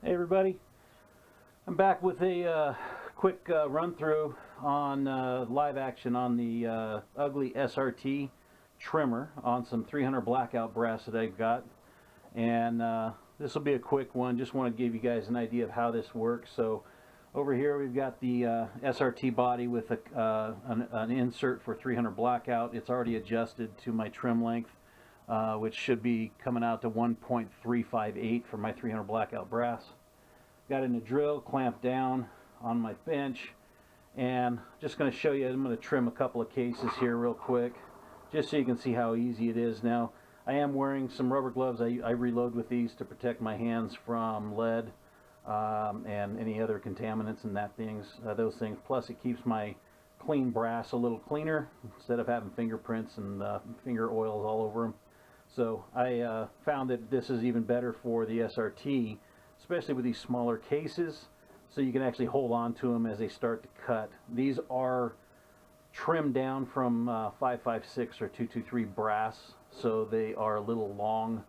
Hey everybody, I'm back with a quick run through on live action on the Ugly SRT trimmer on some 300 blackout brass that I've got, and this will be a quick one. Just want to give you guys an idea of how this works. So over here we've got the SRT body with an insert for 300 blackout. It's already adjusted to my trim length, which should be coming out to 1.358 for my 300 blackout brass. Got in a drill clamped down on my bench, and just going to show you. I'm going to trim a couple of cases here real quick just so you can see how easy it is. Now I am wearing some rubber gloves. I reload with these to protect my hands from lead and any other contaminants and those things. Plus it keeps my clean brass a little cleaner instead of having fingerprints and finger oils all over them. So I found that this is even better for the SRT, especially with these smaller cases, so you can actually hold on to them as they start to cut. These are trimmed down from 556 or 223 brass, so they are a little long.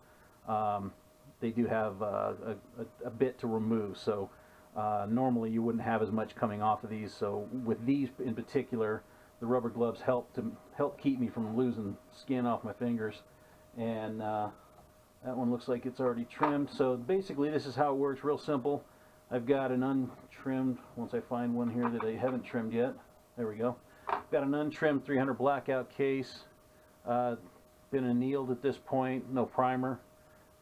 They do have a bit to remove, so normally you wouldn't have as much coming off of these. So with these in particular, the rubber gloves help keep me from losing skin off my fingers. And that one looks like it's already trimmed. So basically this is how it works, real simple. I've got an untrimmed, once I find one here that I haven't trimmed yet, there we go. Got an untrimmed 300 blackout case, been annealed at this point, no primer,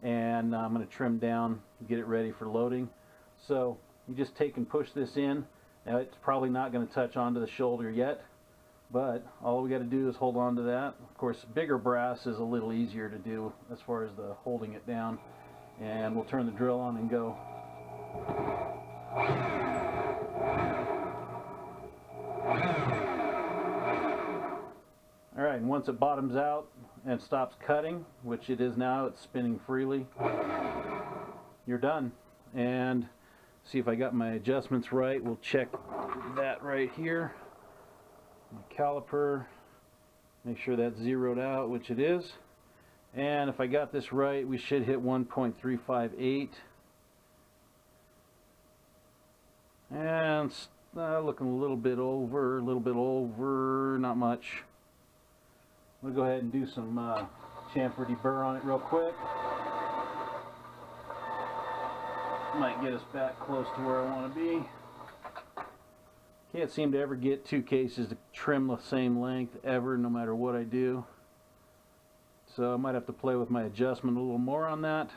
and I'm going to trim down, get it ready for loading. So you just take and push this in. Now it's probably not going to touch onto the shoulder yet, but all we got to do is hold on to that. Of course, bigger brass is a little easier to do as far as the holding it down. And we'll turn the drill on and go. Alright, and once it bottoms out and stops cutting, which it is now, it's spinning freely, you're done. And see if I got my adjustments right. We'll check that right here. The caliper, make sure that's zeroed out, which it is. And if I got this right, we should hit 1.358. And looking a little bit over, not much. I'm going to go ahead and do some chamfer deburr on it real quick. Might get us back close to where I want to be. Can't seem to ever get two cases to trim the same length ever, no matter what I do. So I might have to play with my adjustment a little more on that.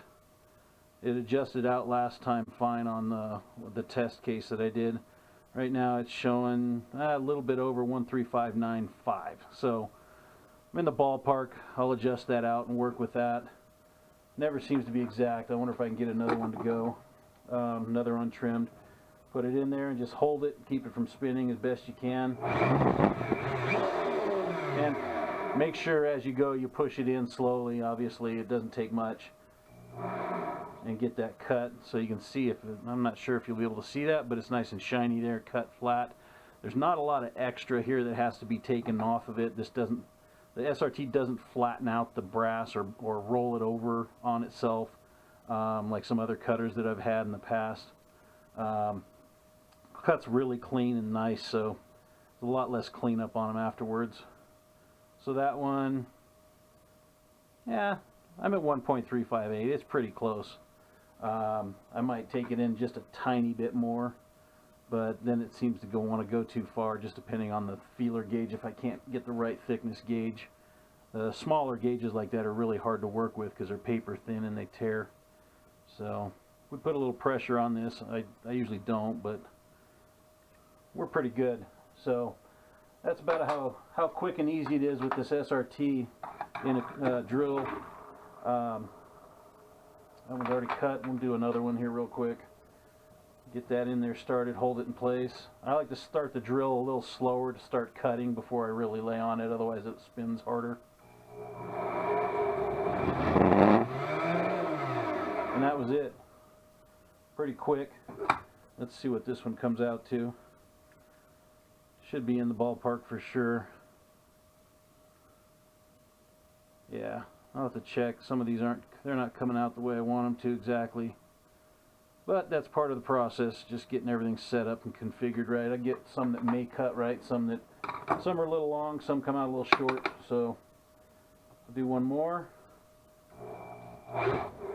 It adjusted out last time fine on the test case that I did. Right now it's showing a little bit over 13595. So I'm in the ballpark. I'll adjust that out and work with that. Never seems to be exact. I wonder if I can get another one to go. Another untrimmed. Put it in there and just hold it, keep it from spinning as best you can. And make sure as you go you push it in slowly. Obviously it doesn't take much. And get that cut so you can see if I'm not sure if you'll be able to see that, but it's nice and shiny there, cut flat. There's not a lot of extra here that has to be taken off of it. The SRT doesn't flatten out the brass or roll it over on itself like some other cutters that I've had in the past. Cuts really clean and nice, so there's a lot less cleanup on them afterwards. So that one, yeah, I'm at 1.358. It's pretty close. I might take it in just a tiny bit more, but then it seems to want to go too far, just depending on the feeler gauge. If I can't get the right thickness gauge, the smaller gauges like that are really hard to work with because they're paper thin and they tear. So we put a little pressure on this. I usually don't, but we're pretty good. So that's about how quick and easy it is with this SRT in a drill. That one's already cut. We'll do another one here real quick. Get that in there started, hold it in place. I like to start the drill a little slower to start cutting before I really lay on it, otherwise it spins harder. And that was it. Pretty quick. Let's see what this one comes out to. Should be in the ballpark for sure. Yeah, I'll have to check. Some of these they're not coming out the way I want them to exactly. But that's part of the process, just getting everything set up and configured right. I get some that may cut right, some are a little long, some come out a little short. So I'll do one more.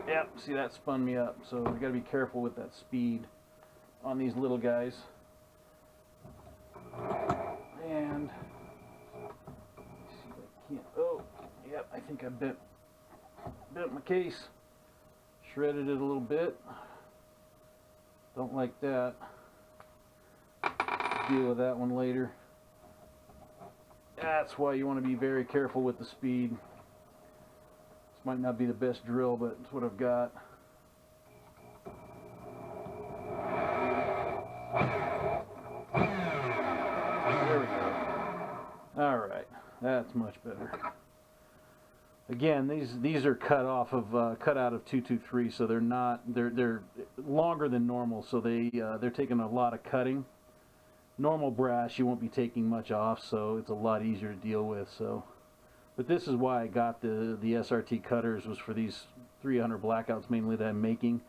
Yep, see, that spun me up. So we got to be careful with that speed on these little guys. And see if I can't. Oh, yep, I think I bent my case, shredded it a little bit. Don't like that. Deal with that one later. That's why you want to be very careful with the speed. This might not be the best drill, but it's what I've got. There we go. Alright, that's much better. Again, these are cut off of cut out of 223, so they're longer than normal, so they're taking a lot of cutting. Normal brass you won't be taking much off, so it's a lot easier to deal with. So, but this is why I got the SRT cutters, was for these 300 blackouts mainly that I'm making,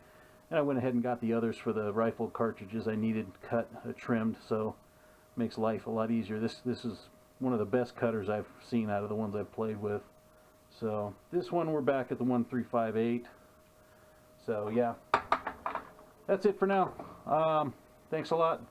and I went ahead and got the others for the rifle cartridges I needed cut trimmed, so it makes life a lot easier. This is one of the best cutters I've seen out of the ones I've played with. So this one, we're back at the 1358. So yeah, that's it for now. Thanks a lot.